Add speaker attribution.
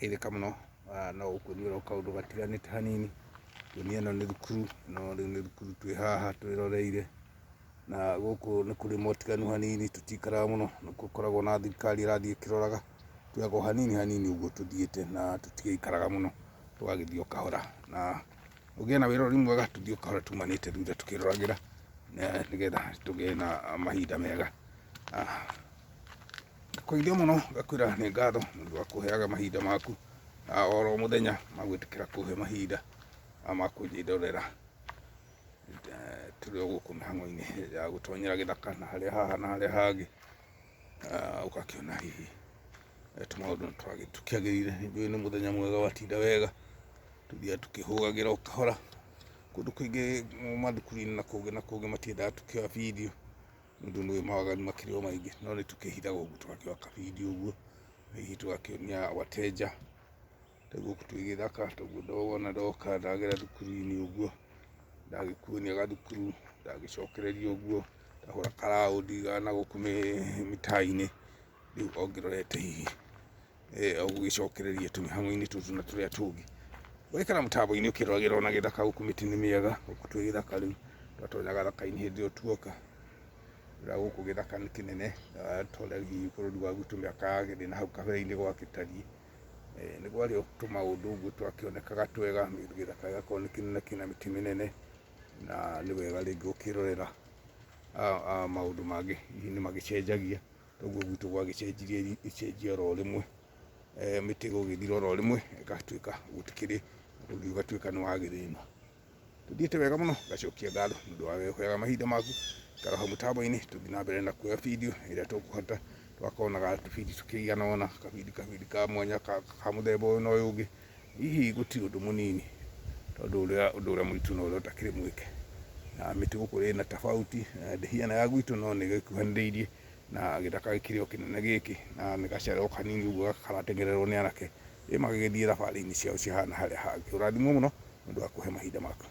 Speaker 1: geithika muno no gukunyura kaundu gatiganite hanini kunia no ni thukuru no ni thukuru twi haha twiroreire na guku ni kuri motiganu hanini tutikaraga muno gukoragwo na thirikari irathie kiroraga twego hanini uguo tuthiite na tutigeikaraga muno twagithio kahora na ugiena wirori mwega tuthio kahora tumanite thutha tukiroragira nigetha tugie na mahinda mega kuithio muno gakwira ni ngatho mundu wa kuheaga mahinda maku oro muthenya magwitikira kuhe mahinda amakunjidorera turi guku mihango-ini ya gutonyera githaka na haria haha na haria hangi ugakiona hihi tumaundu tukiagirire ni muthenya mwega watinda wega tuthia tukihugagira ukahora kundu kuingi mathukuru-ini na kungi matiendaga tukioya video nundu ni mawaganu makirio maingi no ni tukihithaga uguo tugakioya ka video uguo hihi tugakionia wateja guku twi githaka toguo ndowona ndoka ndagera thukuru-ini uguo ndagikuonia gathukuru ndagicokereria uguo ndahura karaundi na guku mitaa-ini riu ongirorete hihi ugicokereria tumihango-ini tutu na turia tungi wikara mutambo-ini ukiroragira ona githaka guku miti ni miega guku twi githaka riu twatonyaga thaka-ini hindi iyo tuoka ra guku githaka ni kinene toregihi bururi wa gutu miaka yagiri na hau kabere-ini gwakitarie niguo ario tumaundu uguo twakionekaga twega githaka gigakorwo ni kinene kina miti minene na ni wega ringi ukirorera maundu mangi hihi ni magicenjagia toguo gwitu gwagicenjirie icenjia oro rimwe miti gugithira oro rimwe igatuika gutikiri undu ugatuika ni wagirino tuthiite wega muno gacokia ngatho nundu wa kuheaga mahinda maku karoha mutambo-ini tuthii na mbere na kuoya video iria tukuhota twakonaga tubidi tukigana ona kabidi ka mwanya ka muthemba uyu na uyu ungi hihi guti undu munini tondu uria muritu no uria utakiri mwike na miti guku ri na tofauti ndihiana ya gwitu no ni gikuhaniriirie na githaka gikirio kinene giki na ni gacerero kanini uguo karatengererwo ni anake magigithie thabari-ini ciao cihana haria hangi urathimwo muno nundu wa kuhe mahinda maku.